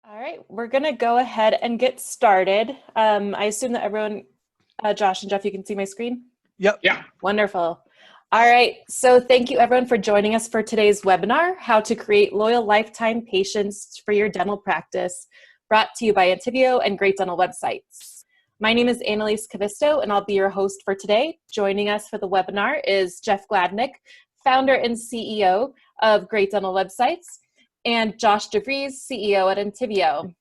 All right, we're going to go ahead and get started. I assume that everyone, Josh and Jeff, you can see my screen? Yep. Yeah. Wonderful. All right, so thank you everyone for joining us for today's webinar, How to Create Loyal Lifetime Patients for Your Dental Practice, brought to you by Antivio and Great Dental Websites. My name is Annalise Cavisto, and I'll be your host for today. Joining us for the webinar is Jeff Gladnick, founder and CEO of Great Dental Websites, and Josh DeVries, CEO at Antivio.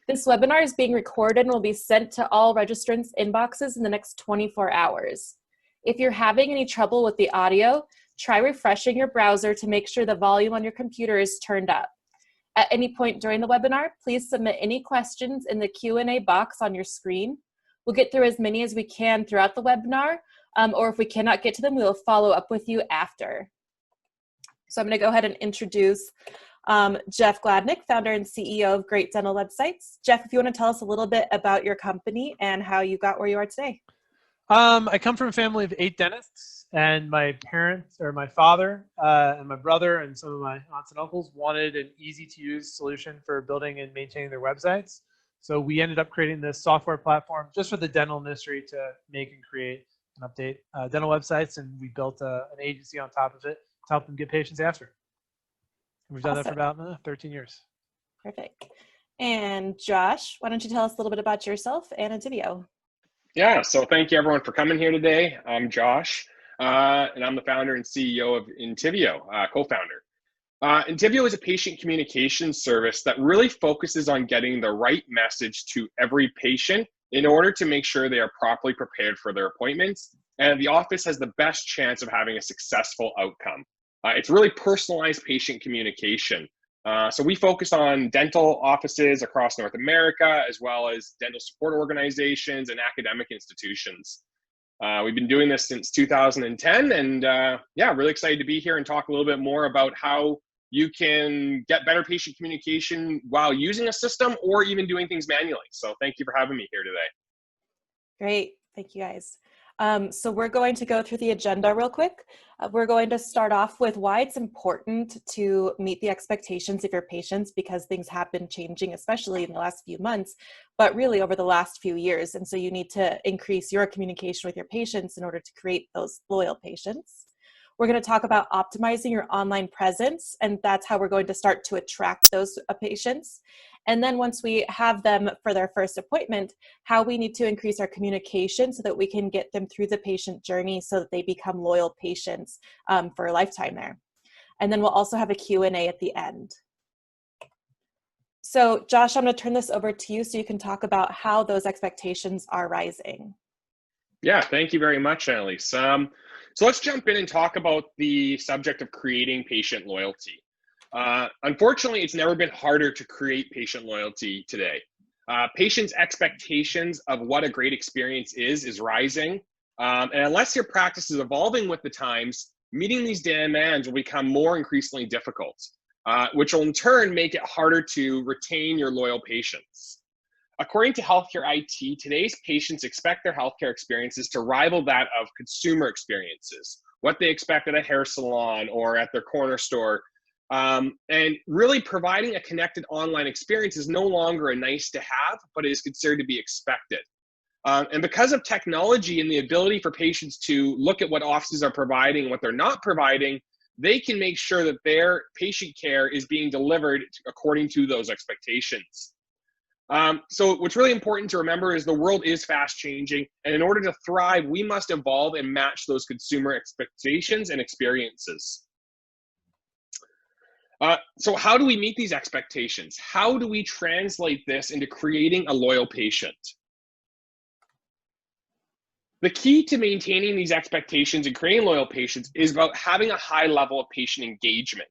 This webinar is being recorded and will be sent to all registrants' inboxes in the next 24 hours. If you're having any trouble with the audio, try refreshing your browser to make sure the volume on your computer is turned up. At any point during the webinar, please submit any questions in the Q&A box on your screen. We'll get through as many as we can throughout the webinar, or if we cannot get to them, we will follow up with you after. So I'm going to go ahead and introduce Jeff Gladnick, founder and CEO of Great Dental Websites. Jeff, if you want to tell us a little bit about your company and how you got where you are today. I come from a family of 8 dentists, and my parents, or my father, and my brother, and some of my aunts and uncles wanted an easy-to-use solution for building and maintaining their websites. So we ended up creating this software platform just for the dental industry to make and create and update dental websites, and we built an agency on top of it to help them get patients after. We've done that for about 13 years. Perfect. And Josh, why don't you tell us a little bit about yourself and Antivio? Yeah, so thank you everyone for coming here today. I'm Josh, and I'm the founder and CEO of Antivio, co-founder. Antivio is a patient communication service that really focuses on getting the right message to every patient in order to make sure they are properly prepared for their appointments, and the office has the best chance of having a successful outcome. It's really personalized patient communication. So we focus on dental offices across North America, as well as dental support organizations and academic institutions. We've been doing this since 2010, and yeah, really excited to be here and talk a little bit more about how you can get better patient communication while using a system or even doing things manually. So thank you for having me here today. Great, thank you guys. So we're going to go through the agenda real quick. We're going to start off with why it's important to meet the expectations of your patients, because things have been changing, especially in the last few months, but really over the last few years. And so you need to increase your communication with your patients in order to create those loyal patients. We're going to talk about optimizing your online presence, and that's how we're going to start to attract those patients. And then once we have them for their first appointment, how we need to increase our communication so that we can get them through the patient journey so that they become loyal patients for a lifetime there. And then we'll also have a Q&A at the end. So Josh, I'm going to turn this over to you so you can talk about how those expectations are rising. Yeah, thank you very much, Annalise. So let's jump in and talk about the subject of creating patient loyalty. Unfortunately, it's never been harder to create patient loyalty today. Patients' expectations of what a great experience is rising. And unless your practice is evolving with the times, meeting these demands will become more increasingly difficult, which will in turn make it harder to retain your loyal patients. According to Healthcare IT, today's patients expect their healthcare experiences to rival that of consumer experiences, what they expect at a hair salon or at their corner store. And really providing a connected online experience is no longer a nice to have, but it is considered to be expected. And because of technology and the ability for patients to look at what offices are providing and what they're not providing, they can make sure that their patient care is being delivered according to those expectations. So what's really important to remember is the world is fast changing, and in order to thrive, we must evolve and match those consumer expectations and experiences. So how do we meet these expectations? How do we translate this into creating a loyal patient? The key to maintaining these expectations and creating loyal patients is about having a high level of patient engagement.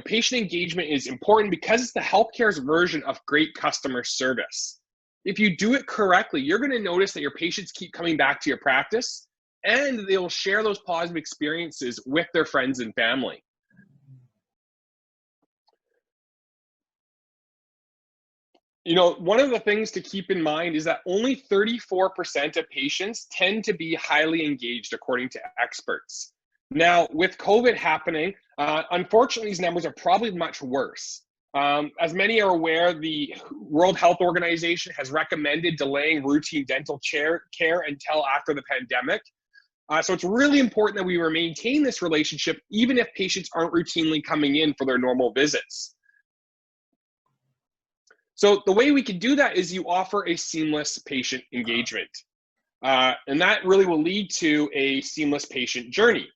Patient engagement is important because it's the healthcare's version of great customer service. If you do it correctly, you're going to notice that your patients keep coming back to your practice, and they'll share those positive experiences with their friends and family. One of the things to keep in mind is that only 34% of patients tend to be highly engaged, according to experts. Now, with COVID happening, unfortunately, these numbers are probably much worse. As many are aware, the World Health Organization has recommended delaying routine dental care until after the pandemic. So it's really important that we maintain this relationship even if patients aren't routinely coming in for their normal visits. So the way we can do that is you offer a seamless patient engagement. And that really will lead to a seamless patient journey.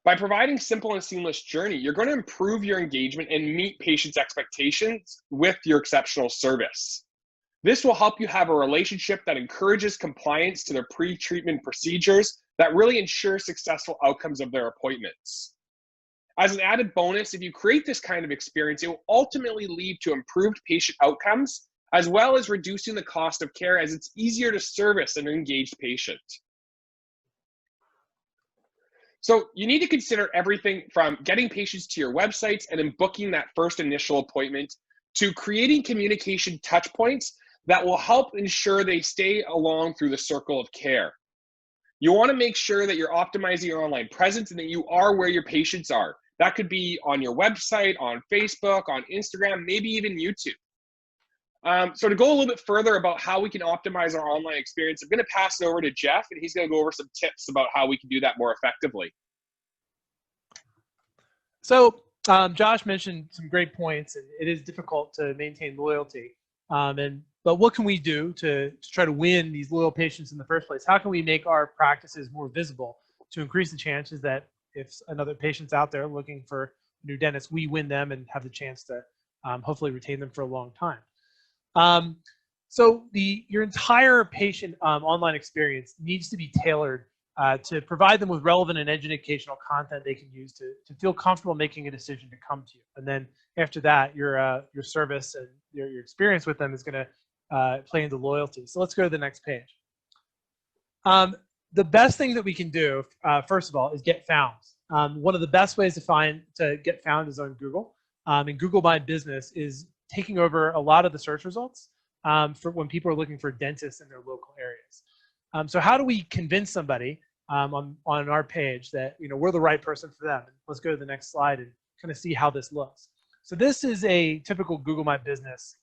By providing simple and seamless journey, you're going to improve your engagement and meet patients' expectations with your exceptional service. This will help you have a relationship that encourages compliance to their pre-treatment procedures that really ensure successful outcomes of their appointments. As an added bonus, if you create this kind of experience, it will ultimately lead to improved patient outcomes, as well as reducing the cost of care as it's easier to service an engaged patient. So you need to consider everything from getting patients to your websites and then booking that first initial appointment to creating communication touch points that will help ensure they stay along through the circle of care. You want to make sure that you're optimizing your online presence and that you are where your patients are. That could be on your website, on Facebook, on Instagram, maybe even YouTube. So to go a little bit further about how we can optimize our online experience, I'm going to pass it over to Jeff, and he's going to go over some tips about how we can do that more effectively. So Josh mentioned some great points, and it is difficult to maintain loyalty. But what can we do to try to win these loyal patients in the first place? How can we make our practices more visible to increase the chances that if another patient's out there looking for a new dentist, we win them and have the chance to hopefully retain them for a long time? So your entire patient online experience needs to be tailored to provide them with relevant and educational content they can use to feel comfortable making a decision to come to you. And then after that, your service and your experience with them is going to play into loyalty. So let's go to the next page. The best thing that we can do, first of all, is get found. One of the best ways to get found is on Google. And Google My Business is taking over a lot of the search results for when people are looking for dentists in their local areas. So how do we convince somebody on our page that we're the right person for them? Let's go to the next slide and kind of see how this looks. So this is a typical Google My Business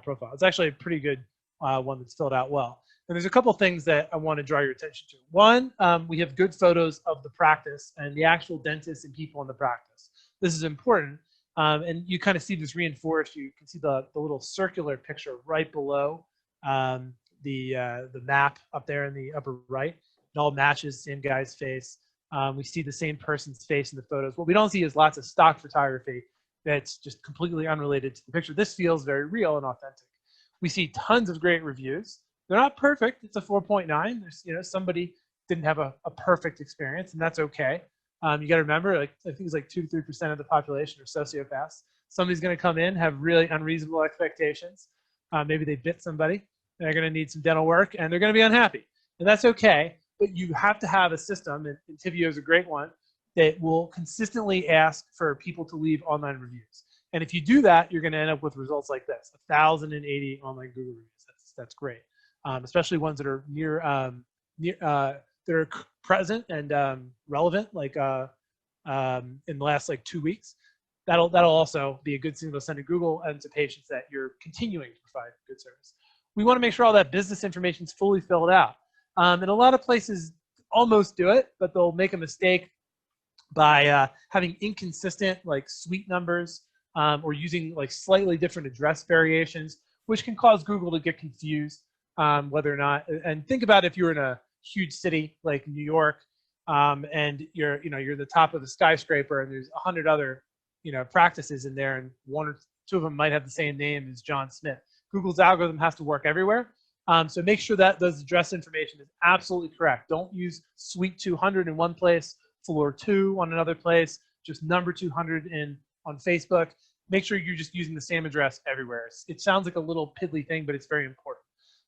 profile. It's actually a pretty good one that's filled out well. And there's a couple things that I want to draw your attention to. One, we have good photos of the practice and the actual dentists and people in the practice. This is important. And you kind of see this reinforced. You can see the little circular picture right below the map up there in the upper right. It all matches, same guy's face. We see the same person's face in the photos. What we don't see is lots of stock photography that's just completely unrelated to the picture. This feels very real and authentic. We see tons of great reviews. They're not perfect. It's a 4.9. There's, somebody didn't have a perfect experience, and that's okay. You got to remember, I think it's like 2 to 3% of the population are sociopaths. Somebody's going to come in, have really unreasonable expectations. Maybe they bit somebody. They're going to need some dental work, and they're going to be unhappy. And that's okay, but you have to have a system, and Tivio is a great one, that will consistently ask for people to leave online reviews. And if you do that, you're going to end up with results like this, 1,080 online Google reviews. That's great, especially ones that are that are present and relevant, like in the last 2 weeks. That'll also be a good signal to send to Google and to patients that you're continuing to provide good service. We want to make sure all that business information is fully filled out. And a lot of places almost do it, but they'll make a mistake by having inconsistent suite numbers or using slightly different address variations, which can cause Google to get confused whether or not. And think about if you're in a huge city like New York, and you're the top of the skyscraper, and there's 100 other practices in there, and 1 or 2 of them might have the same name as John Smith. Google's algorithm has to work everywhere, so make sure that those address information is absolutely correct. Don't use suite 200 in one place, floor 2 on another place, just number 200 on Facebook. Make sure you're just using the same address everywhere. It sounds like a little piddly thing, but it's very important.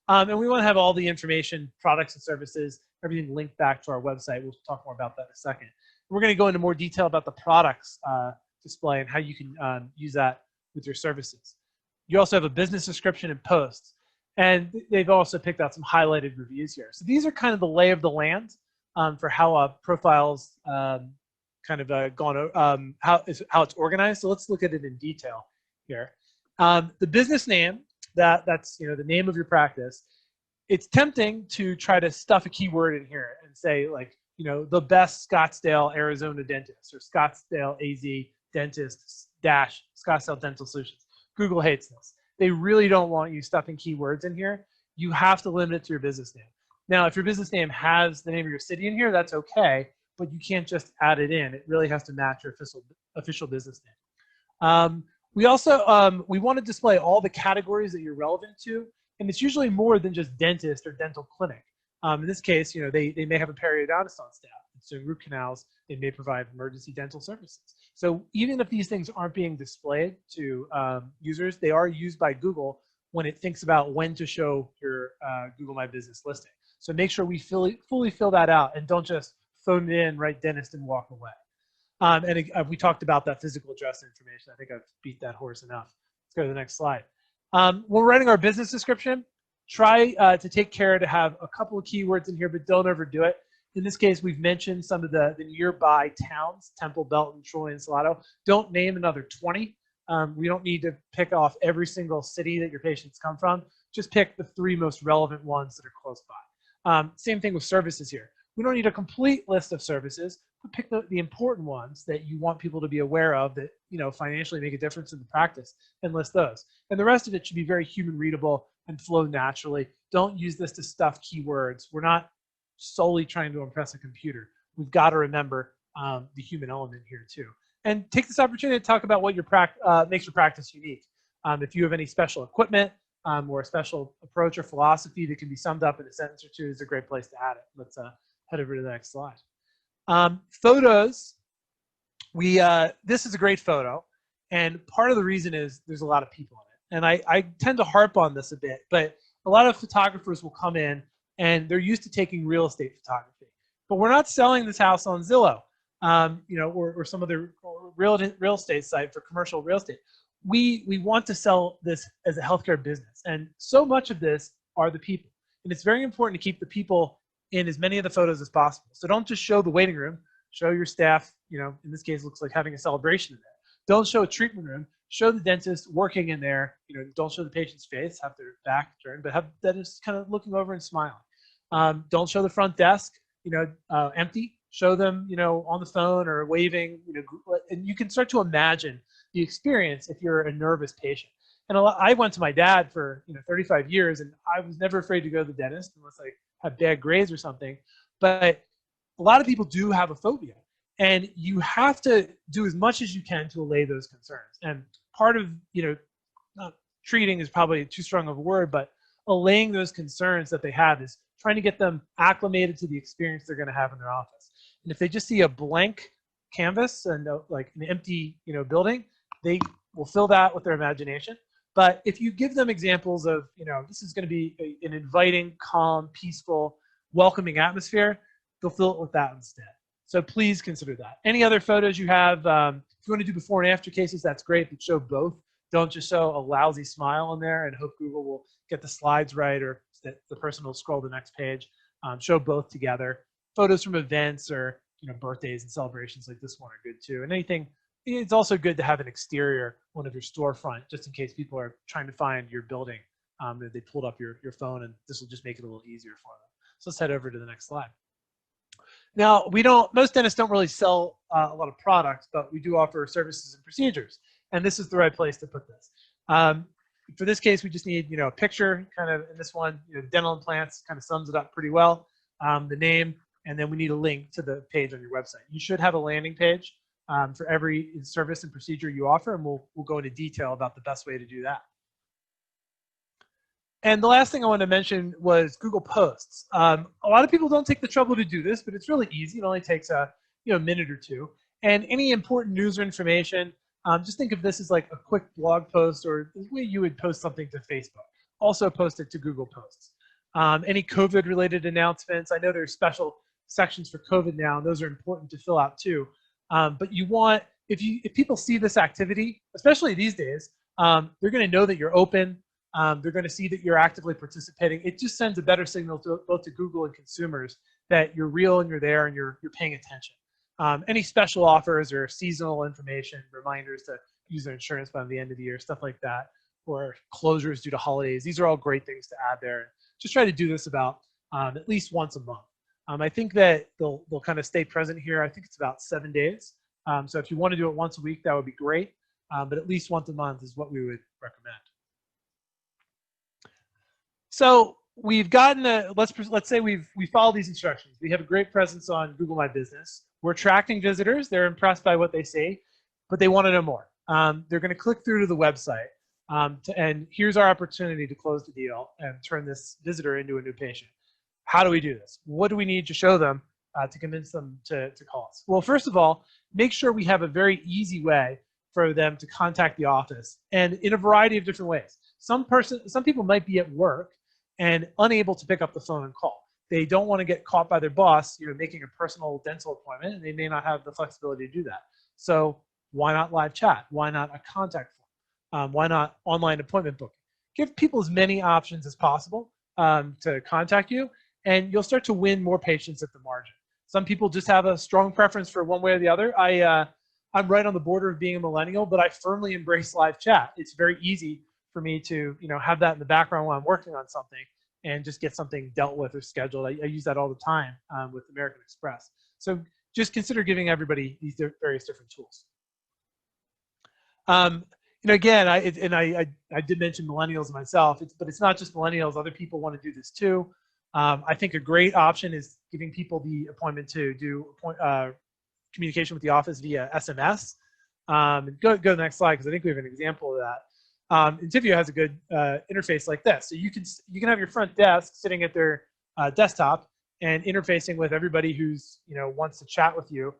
And we want to have all the information, products and services, everything linked back to our website. We'll talk more about that in a second. We're going to go into more detail about the products display and how you can use that with your services. You also have a business description and posts. And they've also picked out some highlighted reviews here. So these are kind of the lay of the land for how a profile's how it's organized. So let's look at it in detail here. The business name, that's the name of your practice. It's tempting to try to stuff a keyword in here and say like, the best Scottsdale, Arizona dentist, or Scottsdale AZ dentist -- Scottsdale Dental Solutions. Google hates this. They really don't want you stuffing keywords in here. You have to limit it to your business name. Now, if your business name has the name of your city in here, that's okay, but you can't just add it in. It really has to match your official business name. We also, we want to display all the categories that you're relevant to, and it's usually more than just dentist or dental clinic. In this case, they may have a periodontist on staff. It's doing root canals. They may provide emergency dental services. So even if these things aren't being displayed to users, they are used by Google when it thinks about when to show your Google My Business listing. So make sure we fully fill that out and don't just phone it in, write dentist, and walk away. We talked about that physical address information. I think I've beat that horse enough. Let's go to the next slide. When we're writing our business description, try to take care to have a couple of keywords in here, but don't overdo it. In this case, we've mentioned some of the nearby towns, Temple, Belton, Troy, and Salado. Don't name another 20. We don't need to pick off every single city that your patients come from. Just pick the 3 most relevant ones that are close by. Same thing with services here. We don't need a complete list of services, but pick the important ones that you want people to be aware of that financially make a difference in the practice, and list those. And the rest of it should be very human readable and flow naturally. Don't use this to stuff keywords. We're not solely trying to impress a computer. We've got to remember the human element here too. And take this opportunity to talk about what makes your practice unique. If you have any special equipment or a special approach or philosophy that can be summed up in a sentence or two, is a great place to add it. Let's head over to the next slide. Photos. This is a great photo, and part of the reason is there's a lot of people in it. And I tend to harp on this a bit, but a lot of photographers will come in and they're used to taking real estate photography. But we're not selling this house on Zillow, or some other real estate site for commercial real estate. We want to sell this as a healthcare business, and so much of this are the people. And it's very important to keep the people in as many of the photos as possible. So don't just show the waiting room. Show your staff, in this case, it looks like having a celebration in there. Don't show a treatment room. Show the dentist working in there. Don't show the patient's face, have their back turned, but have the dentist kind of looking over and smiling. Don't show the front desk, empty. Show them, on the phone or waving, and you can start to imagine the experience if you're a nervous patient. And I went to my dad for 35 years, and I was never afraid to go to the dentist unless I had bad grades or something. But a lot of people do have a phobia, and you have to do as much as you can to allay those concerns. And part of, not treating is probably too strong of a word, but allaying those concerns that they have is trying to get them acclimated to the experience they're going to have in their office. And if they just see a blank canvas and like an empty, building, they will fill that with their imagination. But if you give them examples of, this is going to be an inviting, calm, peaceful, welcoming atmosphere, they'll fill it with that instead. So please consider that. Any other photos you have, if you want to do before and after cases, that's great, but show both. Don't just show a lousy smile in there and hope Google will get the slides right or that the person will scroll the next page. Show both together. Photos from events or birthdays and celebrations like this one are good too. And anything, it's also good to have an exterior, one of your storefront, just in case people are trying to find your building. They pulled up your phone, and this will just make it a little easier for them. So let's head over to the next slide. Now, most dentists don't really sell a lot of products, but we do offer services and procedures. And this is the right place to put this. For this case, we just need, a picture, kind of in this one, dental implants kind of sums it up pretty well. The name, and then we need a link to the page on your website. You should have a landing page for every service and procedure you offer, and we'll go into detail about the best way to do that. And the last thing I wanted to mention was Google Posts. A lot of people don't take the trouble to do this, but it's really easy. It only takes a minute or two. And any important news or information, just think of this as like a quick blog post or the way you would post something to Facebook. Also post it to Google Posts. Any COVID-related announcements. I know there's special sections for COVID now, and those are important to fill out too. But you want, if people see this activity, especially these days, they're going to know that you're open. They're going to see that you're actively participating. It just sends a better signal to both to Google and consumers that you're real and you're there and you're paying attention. Any special offers or seasonal information, reminders to use their insurance by the end of the year, stuff like that, or closures due to holidays. These are all great things to add there. Just try to do this about at least once a month. I think that they'll kind of stay present here. I think it's about 7 days. So if you want to do it once a week, that would be great. But at least once a month is what we would recommend. So we've gotten let's say we follow these instructions. We have a great presence on Google My Business. We're attracting visitors. They're impressed by what they see, but they want to know more. They're going to click through to the website. And here's our opportunity to close the deal and turn this visitor into a new patient. How do we do this? What do we need to show them to convince them to call us? Well, first of all, make sure we have a very easy way for them to contact the office, and in a variety of different ways. Some people might be at work and unable to pick up the phone and call. They don't want to get caught by their boss, making a personal dental appointment, and they may not have the flexibility to do that. So why not live chat? Why not a contact form? Why not online appointment booking? Give people as many options as possible to contact you, and you'll start to win more patients at the margin. Some people just have a strong preference for one way or the other. I'm right on the border of being a millennial, but I firmly embrace live chat. It's very easy for me to have that in the background while I'm working on something and just get something dealt with or scheduled. I use that all the time with American Express. So just consider giving everybody these various different tools. Again, I did mention millennials myself, but it's not just millennials. Other people want to do this too. I think a great option is giving people the appointment to do communication with the office via SMS. Go to the next slide, because I think we have an example of that. Intivio has a good interface like this. So you can have your front desk sitting at their desktop and interfacing with everybody who's wants to chat with you.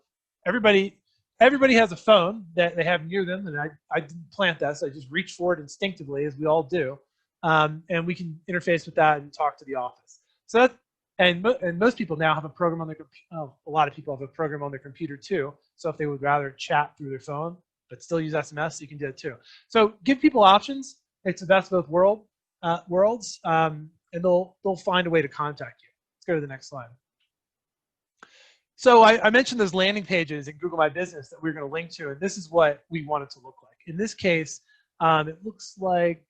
Everybody has a phone that they have near them, and I didn't plant that, so I just reached for it instinctively, as we all do, and we can interface with that and talk to the office. So and most people now have a program on their computer. A lot of people have a program on their computer too. So if they would rather chat through their phone but still use SMS, you can do it too. So give people options. It's the best of both worlds, and they'll find a way to contact you. Let's go to the next slide. So I mentioned those landing pages in Google My Business that we're going to link to, and this is what we want it to look like. In this case, it looks like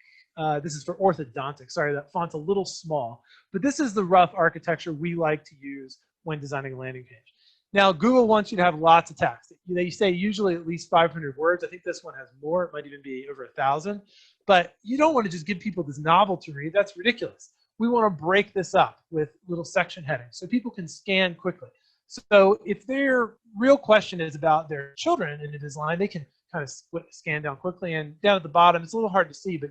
this is for orthodontics. Sorry, that font's a little small, but this is the rough architecture we like to use when designing a landing page. Now, Google wants you to have lots of text. They say usually at least 500 words. I think this one has more. It might even be over 1,000. But you don't want to just give people this novel to read. That's ridiculous. We want to break this up with little section headings so people can scan quickly. So if their real question is about their children in a design, they can kind of scan down quickly. And down at the bottom, it's a little hard to see, but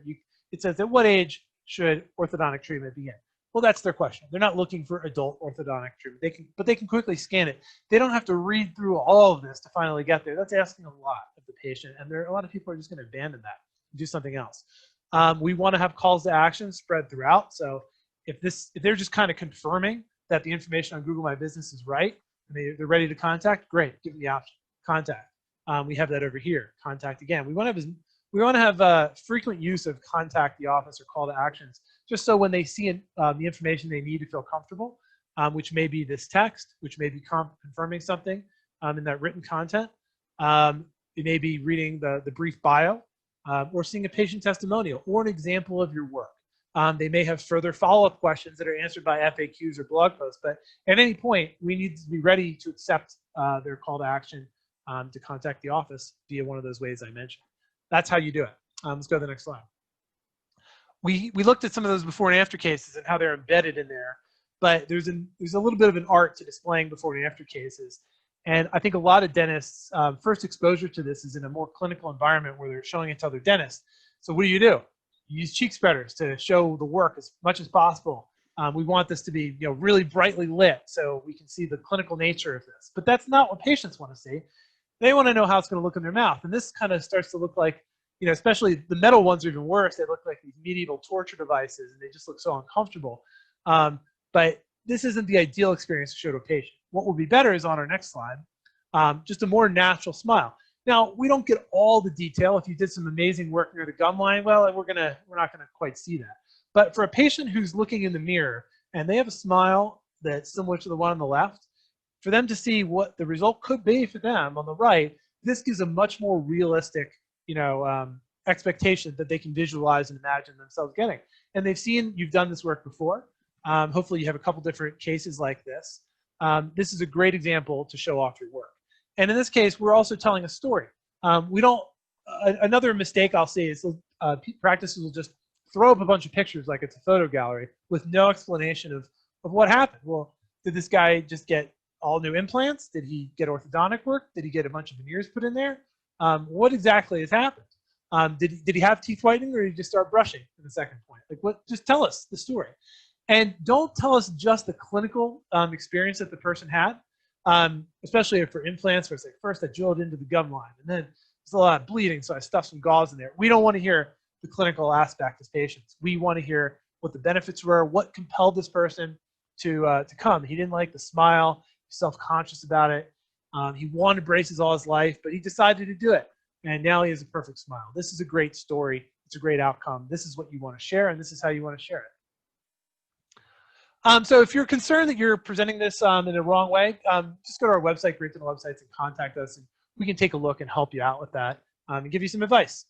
it says, at what age should orthodontic treatment begin? Well, that's their question. They're not looking for adult orthodontic treatment. But they can quickly scan it. They don't have to read through all of this to finally get there. That's asking a lot of the patient, and a lot of people are just going to abandon that and do something else. We want to have calls to action spread throughout. So if they're just kind of confirming that the information on Google My Business is right, and they're ready to contact, great. Give them the option. Contact. We have that over here. Contact again. We want to have frequent use of contact the office or call to actions, just so when they see the information they need to feel comfortable, which may be this text, which may be confirming something in that written content. It may be reading the brief bio, or seeing a patient testimonial or an example of your work. They may have further follow-up questions that are answered by FAQs or blog posts, but at any point, we need to be ready to accept their call to action to contact the office via one of those ways I mentioned. That's how you do it. Let's go to the next slide. We looked at some of those before and after cases and how they're embedded in there, but there's a little bit of an art to displaying before and after cases. And I think a lot of dentists, first exposure to this is in a more clinical environment where they're showing it to other dentists. So what do? You use cheek spreaders to show the work as much as possible. We want this to be really brightly lit so we can see the clinical nature of this. But that's not what patients want to see. They want to know how it's going to look in their mouth. And this kind of starts to look like, especially the metal ones are even worse. They look like these medieval torture devices, and they just look so uncomfortable. But this isn't the ideal experience to show to a patient. What will be better is on our next slide, just a more natural smile. Now, we don't get all the detail. If you did some amazing work near the gum line, well, we're not gonna quite see that. But for a patient who's looking in the mirror and they have a smile that's similar to the one on the left, for them to see what the result could be for them on the right, this gives a much more realistic expectation that they can visualize and imagine themselves getting. And they've seen you've done this work before. Hopefully you have a couple different cases like this. This is a great example to show off your work. And in this case, we're also telling a story. Another mistake I'll see is practices will just throw up a bunch of pictures like it's a photo gallery with no explanation of what happened. Well, did this guy just get all new implants? Did he get orthodontic work? Did he get a bunch of veneers put in there? What exactly has happened? Did he have teeth whitening, or did he just start brushing in the second point? Just tell us the story. And don't tell us just the clinical experience that the person had, especially for implants, where it's like, first I drilled into the gum line, and then there's a lot of bleeding, so I stuffed some gauze in there. We don't want to hear the clinical aspect as patients. We want to hear what the benefits were, what compelled this person to come. He didn't like the smile, he's self-conscious about it. He wanted braces all his life, but he decided to do it, and now he has a perfect smile. This is a great story. It's a great outcome. This is what you want to share, and this is how you want to share it. So if you're concerned that you're presenting this in the wrong way, just go to our website, Great Dental Websites, and contact us, and we can take a look and help you out with that and give you some advice.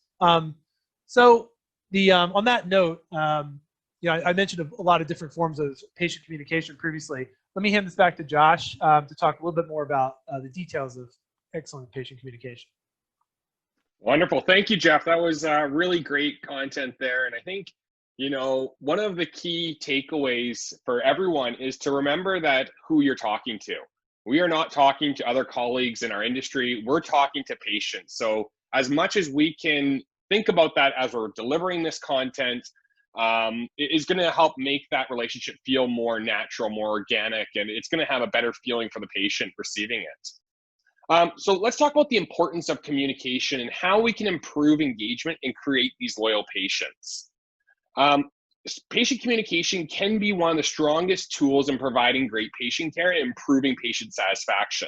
So on that note, I mentioned a lot of different forms of patient communication previously. Let me hand this back to Josh to talk a little bit more about the details of excellent patient communication. Wonderful. Thank you, Jeff. That was really great content there. And I think, one of the key takeaways for everyone is to remember that who you're talking to. We are not talking to other colleagues in our industry. We're talking to patients. So as much as we can think about that as we're delivering this content, it is going to help make that relationship feel more natural, more organic, and it's going to have a better feeling for the patient receiving it. So let's talk about the importance of communication and how we can improve engagement and create these loyal patients. Patient communication can be one of the strongest tools in providing great patient care and improving patient satisfaction.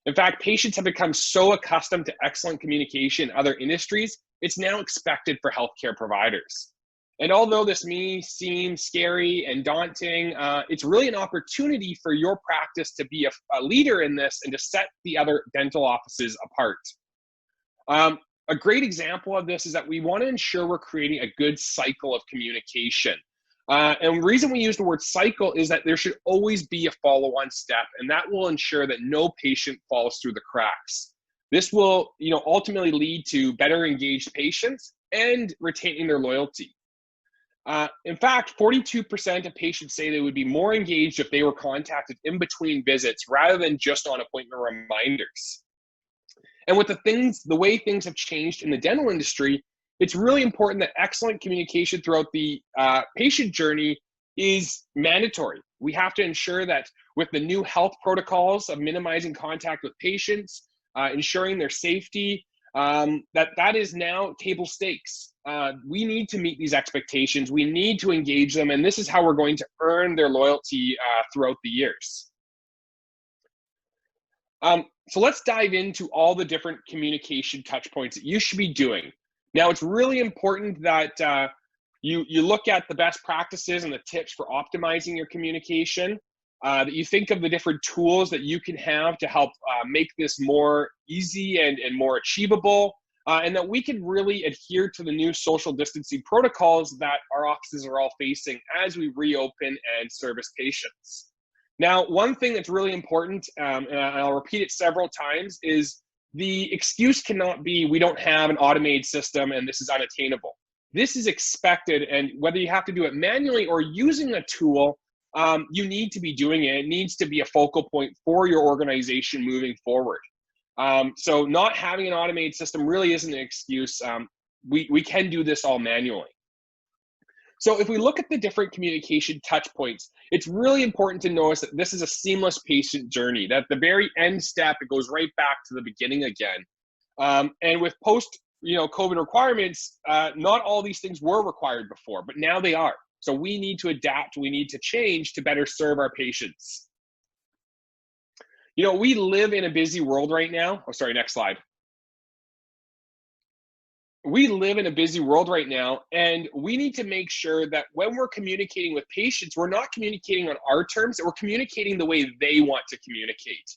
In fact, patients have become so accustomed to excellent communication in other industries, it's now expected for healthcare providers. And although this may seem scary and daunting, it's really an opportunity for your practice to be a leader in this and to set the other dental offices apart. A great example of this is that we want to ensure we're creating a good cycle of communication. And the reason we use the word cycle is that there should always be a follow-on step, and that will ensure that no patient falls through the cracks. This will, ultimately lead to better engaged patients and retaining their loyalty. In fact, 42% of patients say they would be more engaged if they were contacted in between visits rather than just on appointment reminders. And with the way things have changed in the dental industry, it's really important that excellent communication throughout the patient journey is mandatory. We have to ensure that with the new health protocols of minimizing contact with patients, ensuring their safety, that is now table stakes. We need to meet these expectations. We need to engage them, and this is how we're going to earn their loyalty throughout the years. So let's dive into all the different communication touch points that you should be doing. Now, it's really important that you look at the best practices and the tips for optimizing your communication, that you think of the different tools that you can have to help make this more easy and more achievable, and that we can really adhere to the new social distancing protocols that our offices are all facing as we reopen and service patients. Now, one thing that's really important, and I'll repeat it several times, is the excuse cannot be we don't have an automated system and this is unattainable. This is expected, and whether you have to do it manually or using a tool, you need to be doing it. It needs to be a focal point for your organization moving forward. So not having an automated system really isn't an excuse. We can do this all manually. So if we look at the different communication touch points, it's really important to notice that this is a seamless patient journey, that the very end step, it goes right back to the beginning again. And with post-COVID requirements, not all these things were required before, but now they are. So we need to adapt, we need to change to better serve our patients. We live in a busy world right now. Oh, sorry, next slide. We live in a busy world right now, and we need to make sure that when we're communicating with patients, we're not communicating on our terms, we're communicating the way they want to communicate.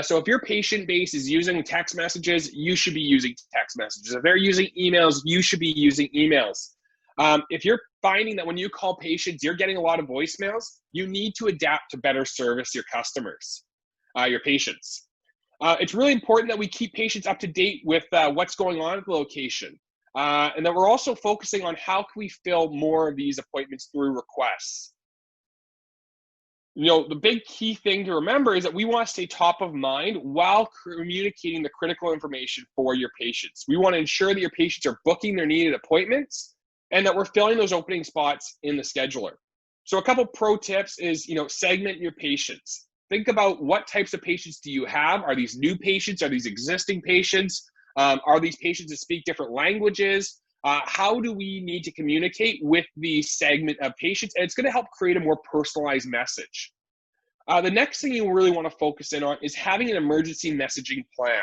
So if your patient base is using text messages, you should be using text messages. If they're using emails, you should be using emails. If you're finding that when you call patients, you're getting a lot of voicemails, you need to adapt to better service your customers, your patients. It's really important that we keep patients up to date with what's going on at the location. And that we're also focusing on how can we fill more of these appointments through requests. The big key thing to remember is that we want to stay top of mind while communicating the critical information for your patients. We want to ensure that your patients are booking their needed appointments and that we're filling those opening spots in the scheduler. So a couple pro tips is, segment your patients. Think about what types of patients do you have? Are these new patients? Are these existing patients? Are these patients that speak different languages? How do we need to communicate with the segment of patients? And it's going to help create a more personalized message. The next thing you really want to focus in on is having an emergency messaging plan.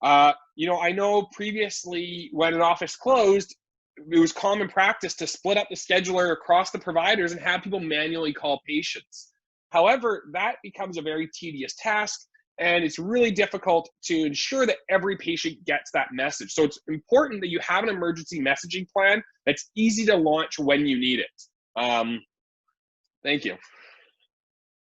I know previously when an office closed, it was common practice to split up the scheduler across the providers and have people manually call patients. However, that becomes a very tedious task, and it's really difficult to ensure that every patient gets that message. So it's important that you have an emergency messaging plan that's easy to launch when you need it. Thank you.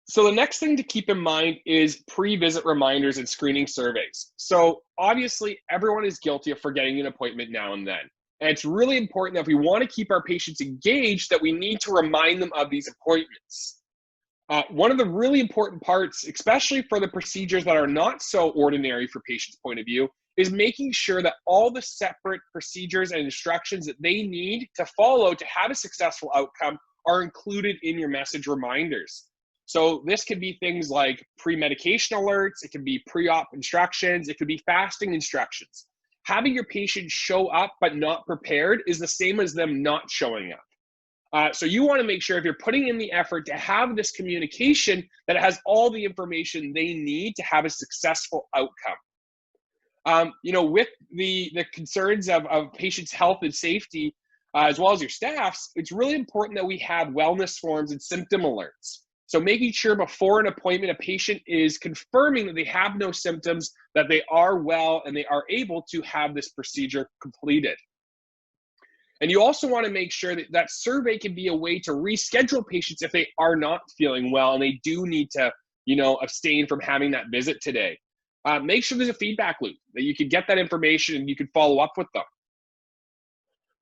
So the next thing to keep in mind is pre-visit reminders and screening surveys. So obviously, everyone is guilty of forgetting an appointment now and then. And it's really important that if we want to keep our patients engaged, that we need to remind them of these appointments. One of the really important parts, especially for the procedures that are not so ordinary for patients' point of view, is making sure that all the separate procedures and instructions that they need to follow to have a successful outcome are included in your message reminders. So this could be things like pre-medication alerts, it can be pre-op instructions, it could be fasting instructions. Having your patient show up but not prepared is the same as them not showing up. So you want to make sure if you're putting in the effort to have this communication that it has all the information they need to have a successful outcome. With the concerns of patients' health and safety, as well as your staff's, it's really important that we have wellness forms and symptom alerts. So making sure before an appointment, a patient is confirming that they have no symptoms, that they are well, and they are able to have this procedure completed. And you also want to make sure that that survey can be a way to reschedule patients if they are not feeling well and they do need to, abstain from having that visit today. Make sure there's a feedback loop that you can get that information and you can follow up with them.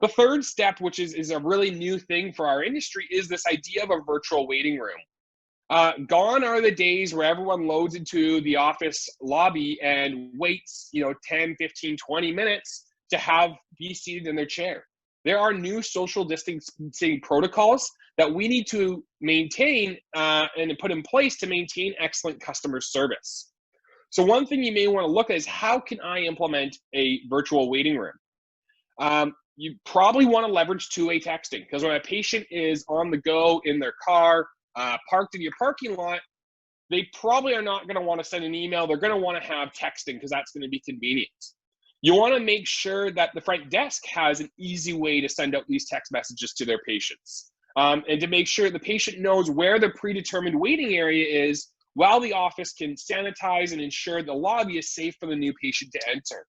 The third step, which is a really new thing for our industry, is this idea of a virtual waiting room. Gone are the days where everyone loads into the office lobby and waits, 10, 15, 20 minutes to be seated in their chair. There are new social distancing protocols that we need to maintain and put in place to maintain excellent customer service. So one thing you may want to look at is how can I implement a virtual waiting room? You probably want to leverage two-way texting, because when a patient is on the go in their car, parked in your parking lot, they probably are not going to want to send an email. They're going to want to have texting because that's going to be convenient. You want to make sure that the front desk has an easy way to send out these text messages to their patients, and to make sure the patient knows where the predetermined waiting area is while the office can sanitize and ensure the lobby is safe for the new patient to enter.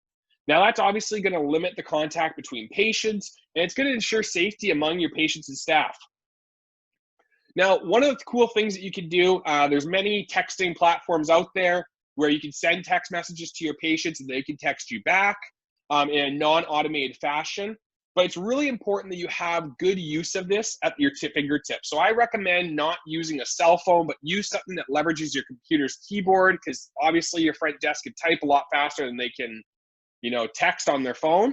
Now, that's obviously going to limit the contact between patients, and it's going to ensure safety among your patients and staff. Now, one of the cool things that you can do, there's many texting platforms out there where you can send text messages to your patients and they can text you back in a non-automated fashion. But it's really important that you have good use of this at your fingertips. So I recommend not using a cell phone, but use something that leverages your computer's keyboard, because obviously your front desk can type a lot faster than they can, text on their phone.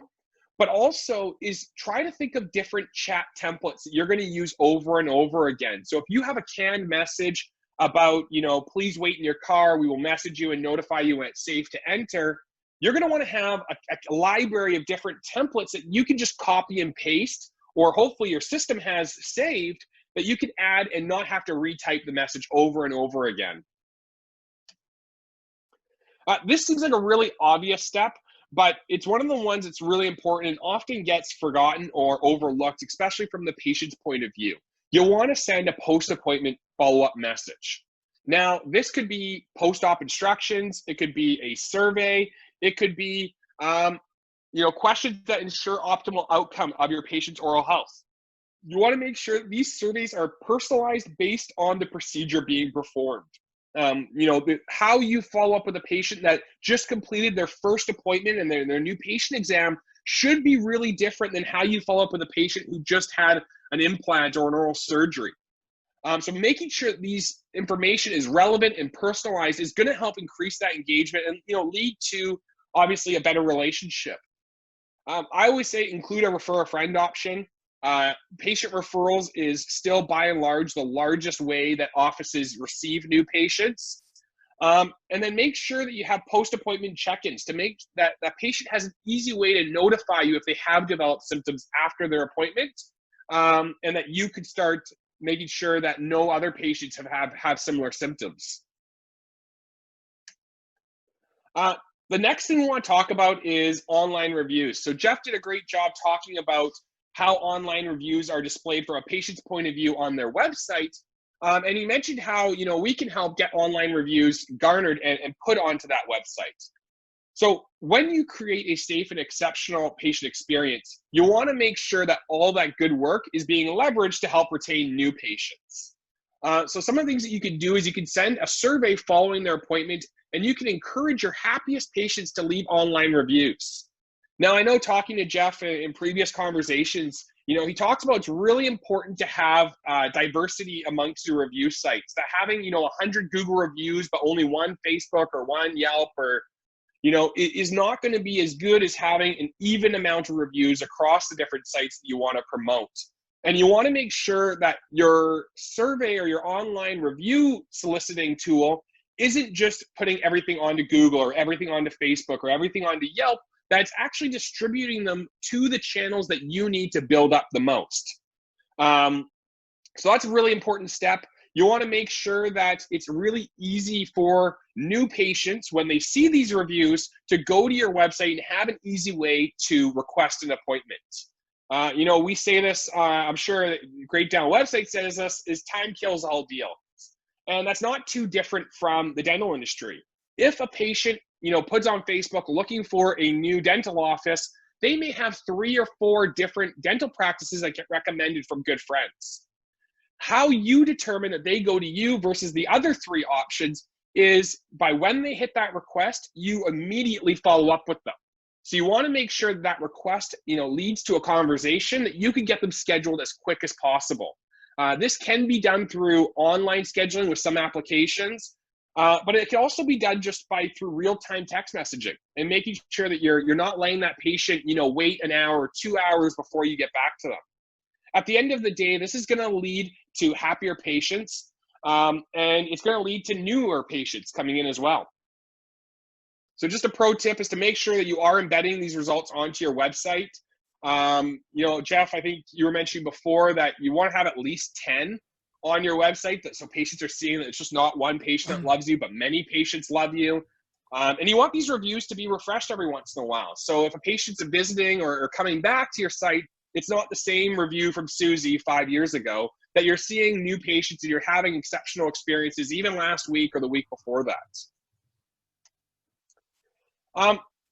But also is try to think of different chat templates that you're going to use over and over again. So if you have a canned message about, please wait in your car, we will message you and notify you when it's safe to enter, you're going to want to have a library of different templates that you can just copy and paste, or hopefully your system has saved, that you can add and not have to retype the message over and over again. This seems like a really obvious step, but it's one of the ones that's really important and often gets forgotten or overlooked, especially from the patient's point of view. You'll want to send a post-appointment follow-up message. Now, this could be post-op instructions, it could be a survey, it could be questions that ensure optimal outcome of your patient's oral health. You want to make sure these surveys are personalized based on the procedure being performed. How you follow up with a patient that just completed their first appointment and their new patient exam should be really different than how you follow up with a patient who just had an implant or an oral surgery. So making sure that these information is relevant and personalized is going to help increase that engagement and lead to obviously a better relationship. I always say include a refer a friend option. Patient referrals is still by and large the largest way that offices receive new patients. And then make sure that you have post-appointment check-ins to make that patient has an easy way to notify you if they have developed symptoms after their appointment, and that you could start making sure that no other patients have similar symptoms. The next thing we want to talk about is online reviews. So Jeff did a great job talking about how online reviews are displayed from a patient's point of view on their website. And he mentioned how we can help get online reviews garnered and put onto that website. So when you create a safe and exceptional patient experience, you want to make sure that all that good work is being leveraged to help retain new patients. So some of the things that you can do is you can send a survey following their appointment, and you can encourage your happiest patients to leave online reviews. Now, I know talking to Jeff in previous conversations, he talks about it's really important to have diversity amongst your review sites. That having 100 Google reviews but only one Facebook or one Yelp or is not going to be as good as having an even amount of reviews across the different sites that you want to promote. And you want to make sure that your survey or your online review soliciting tool isn't just putting everything onto Google or everything onto Facebook or everything onto Yelp, that's actually distributing them to the channels that you need to build up the most. So that's a really important step. You want to make sure that it's really easy for new patients when they see these reviews to go to your website and have an easy way to request an appointment. We say this, I'm sure Great Dental website says this, is time kills all deals. And that's not too different from the dental industry. If a patient puts on Facebook looking for a new dental office, they may have 3 or 4 different dental practices that get recommended from good friends. How you determine that they go to you versus the other 3 options is by when they hit that request, you immediately follow up with them. So you want to make sure that request leads to a conversation that you can get them scheduled as quick as possible. This can be done through online scheduling with some applications. But it can also be done just through real-time text messaging and making sure that you're not letting that patient, wait an hour or 2 hours before you get back to them. At the end of the day, this is going to lead to happier patients, and it's going to lead to newer patients coming in as well. So just a pro tip is to make sure that you are embedding these results onto your website. Jeff, I think you were mentioning before that you want to have at least 10 on your website, so patients are seeing that it's just not one patient that loves you, but many patients love you. And you want these reviews to be refreshed every once in a while. So if a patient's visiting or coming back to your site, it's not the same review from Susie 5 years ago, that you're seeing new patients and you're having exceptional experiences even last week or the week before that.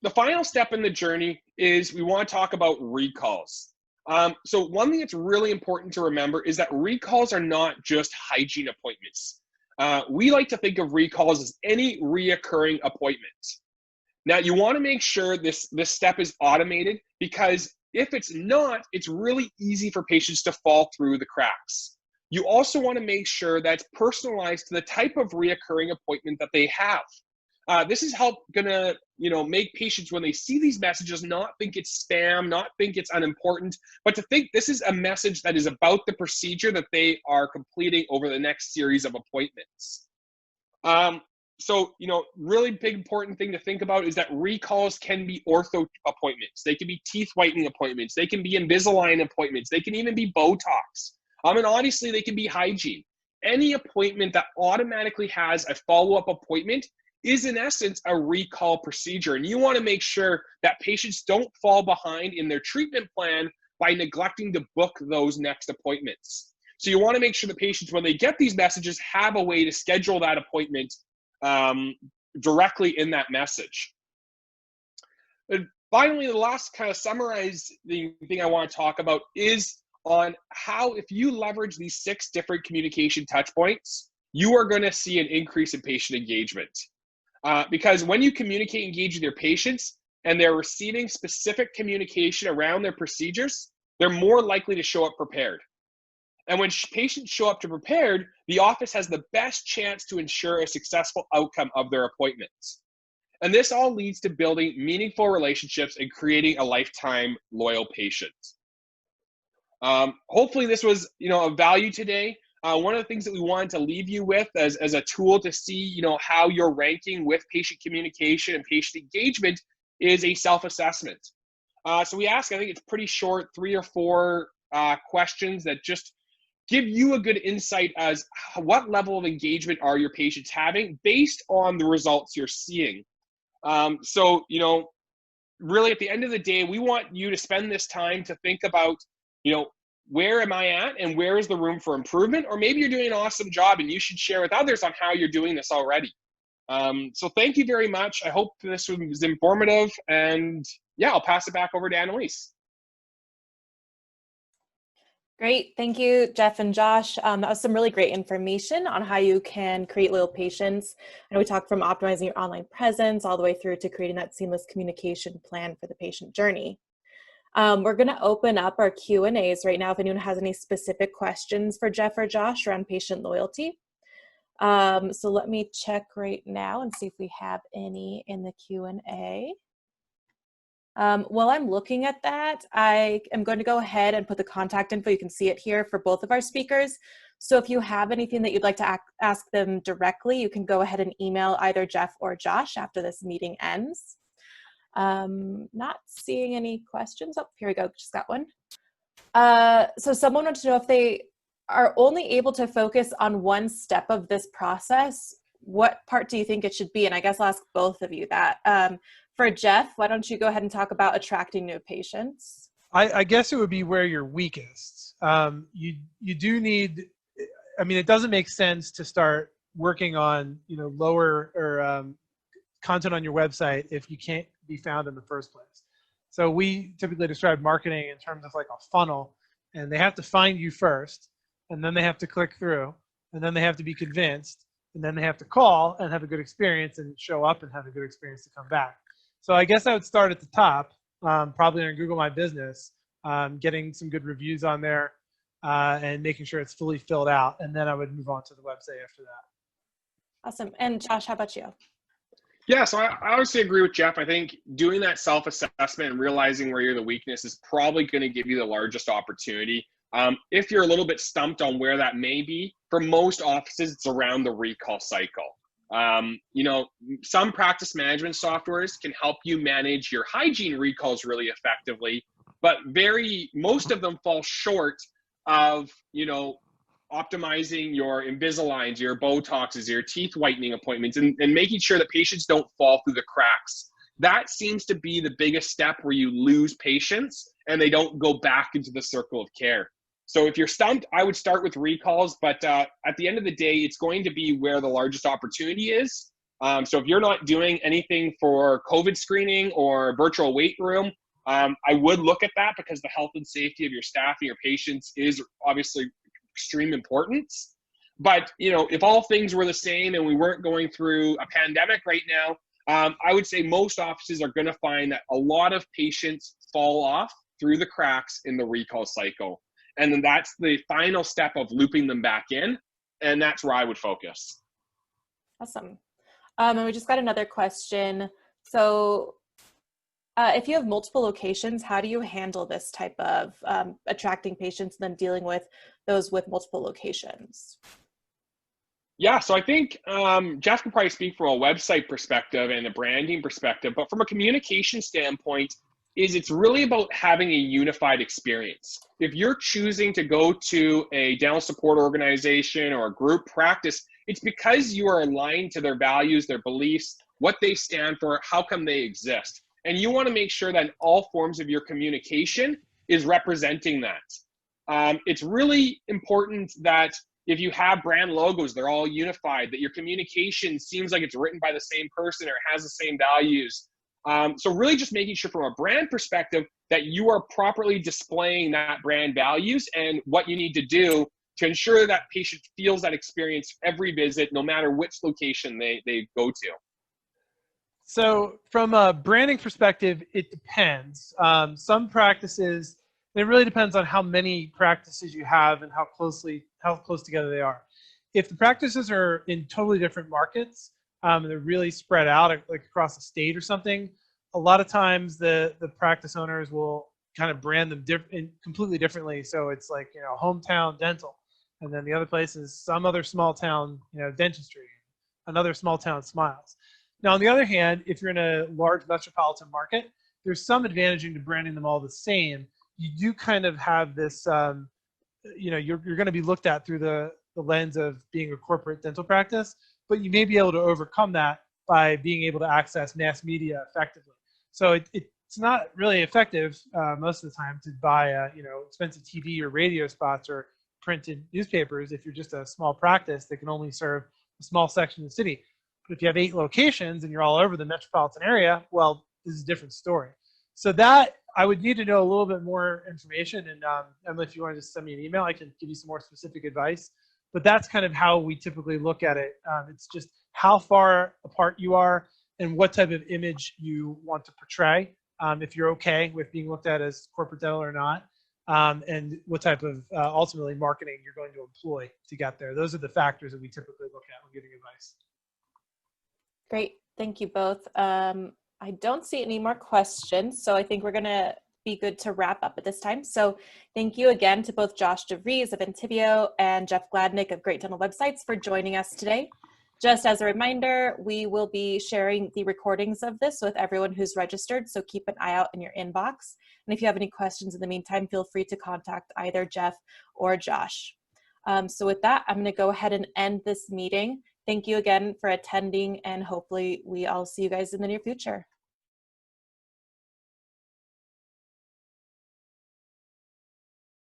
The final step in the journey is we want to talk about recalls. So one thing that's really important to remember is that recalls are not just hygiene appointments. We like to think of recalls as any reoccurring appointment. Now, you want to make sure this step is automated, because if it's not, it's really easy for patients to fall through the cracks. You also want to make sure that's personalized to the type of reoccurring appointment that they have. This is gonna make patients, when they see these messages, not think it's spam, not think it's unimportant, but to think this is a message that is about the procedure that they are completing over the next series of appointments. So, really big important thing to think about is that recalls can be ortho appointments. They can be teeth whitening appointments. They can be Invisalign appointments. They can even be Botox. And obviously they can be hygiene. Any appointment that automatically has a follow-up appointment is in essence a recall procedure. And you want to make sure that patients don't fall behind in their treatment plan by neglecting to book those next appointments. So you want to make sure the patients, when they get these messages, have a way to schedule that appointment directly in that message. And finally, the last kind of summarizing thing I want to talk about is on how, if you leverage these 6 different communication touch points, you are going to see an increase in patient engagement. Because when you communicate, engage with your patients, and they're receiving specific communication around their procedures, they're more likely to show up prepared. And when patients show up prepared, the office has the best chance to ensure a successful outcome of their appointments. And this all leads to building meaningful relationships and creating a lifetime loyal patient. Hopefully this was, of value today. One of the things that we wanted to leave you with as a tool to see, how you're ranking with patient communication and patient engagement is a self-assessment. So we ask, I think it's pretty short, 3 or 4 questions that just give you a good insight as what level of engagement are your patients having based on the results you're seeing. So, really at the end of the day, we want you to spend this time to think about, where am I at and where is the room for improvement? Or maybe you're doing an awesome job and you should share with others on how you're doing this already. So thank you very much. I hope this was informative, and yeah, I'll pass it back over to Annalise. Great. Thank you, Jeff and Josh. That was some really great information on how you can create loyal patients. I know we talked from optimizing your online presence all the way through to creating that seamless communication plan for the patient journey. We're going to open up our Q&As right now if anyone has any specific questions for Jeff or Josh around patient loyalty. So let me check right now and see if we have any in the Q&A. While I'm looking at that, I am going to go ahead and put the contact info. You can see it here for both of our speakers. So if you have anything that you'd like to ask them directly, you can go ahead and email either Jeff or Josh after this meeting ends. Not seeing any questions. Oh, here we go. Just got one. So someone wanted to know if they are only able to focus on one step of this process, what part do you think it should be? And I guess I'll ask both of you that. For Jeff, why don't you go ahead and talk about attracting new patients? I guess it would be where you're weakest. You do need, it doesn't make sense to start working on, lower or content on your website if you can't be found in the first place. So we typically describe marketing in terms of like a funnel, and they have to find you first, and then they have to click through, and then they have to be convinced, and then they have to call and have a good experience and show up and have a good experience to come back. So I guess I would start at the top, probably on Google My Business, getting some good reviews on there and making sure it's fully filled out. And then I would move on to the website after that. Awesome. And Josh, how about you? Yeah, so I obviously agree with Jeff. I think doing that self-assessment and realizing where you're the weakness is probably going to give you the largest opportunity. If you're a little bit stumped on where that may be, for most offices, it's around the recall cycle. Some practice management softwares can help you manage your hygiene recalls really effectively, but most of them fall short of, optimizing your Invisaligns, your Botoxes, your teeth whitening appointments, and making sure that patients don't fall through the cracks. That seems to be the biggest step where you lose patients and they don't go back into the circle of care. So if you're stumped, I would start with recalls, but at the end of the day, it's going to be where the largest opportunity is. So if you're not doing anything for COVID screening or virtual wait room, I would look at that because the health and safety of your staff and your patients is obviously extreme importance. But, if all things were the same and we weren't going through a pandemic right now, I would say most offices are going to find that a lot of patients fall off through the cracks in the recall cycle. And then that's the final step of looping them back in. And that's where I would focus. Awesome. And we just got another question. So if you have multiple locations, how do you handle this type of attracting patients and then dealing with those with multiple locations? Yeah, so I think Jeff can probably speak from a website perspective and a branding perspective, but from a communication standpoint, it's really about having a unified experience. If you're choosing to go to a dental support organization or a group practice, it's because you are aligned to their values, their beliefs, what they stand for, how come they exist. And you want to make sure that all forms of your communication is representing that. It's really important that if you have brand logos, they're all unified, that your communication seems like it's written by the same person or has the same values. So really just making sure from a brand perspective that you are properly displaying that brand values and what you need to do to ensure that patient feels that experience every visit, no matter which location they go to. So from a branding perspective, it depends. Some practices, it really depends on how many practices you have and how close together they are. If the practices are in totally different markets, and they're really spread out, like across the state or something, a lot of times the practice owners will kind of brand them completely differently. So it's like, you know, hometown dental, and then the other place is some other small town, you know, dentistry, another small town smiles. Now, on the other hand, if you're in a large metropolitan market, there's some advantage into branding them all the same. You do kind of have this, you know, you're going to be looked at through the lens of being a corporate dental practice, but you may be able to overcome that by being able to access mass media effectively. So it's not really effective most of the time to buy you know, expensive TV or radio spots or printed newspapers if you're just a small practice that can only serve a small section of the city. But if you have 8 locations and you're all over the metropolitan area, well, this is a different story. So that I would need to know a little bit more information. And Emma, if you want to just send me an email, I can give you some more specific advice. But that's kind of how we typically look at it. It's just how far apart you are and what type of image you want to portray, if you're okay with being looked at as corporate dental or not, and what type of ultimately marketing you're going to employ to get there. Those are the factors that we typically look at when giving advice. Great. Thank you both. I don't see any more questions, so I think we're going to be good to wrap up at this time. So thank you again to both Josh DeVries of Intivio and Jeff Gladnick of Great Dental Websites for joining us today. Just as a reminder, we will be sharing the recordings of this with everyone who's registered, so keep an eye out in your inbox. And if you have any questions in the meantime, feel free to contact either Jeff or Josh. So with that, I'm going to go ahead and end this meeting. Thank you again for attending, and hopefully we all see you guys in the near future.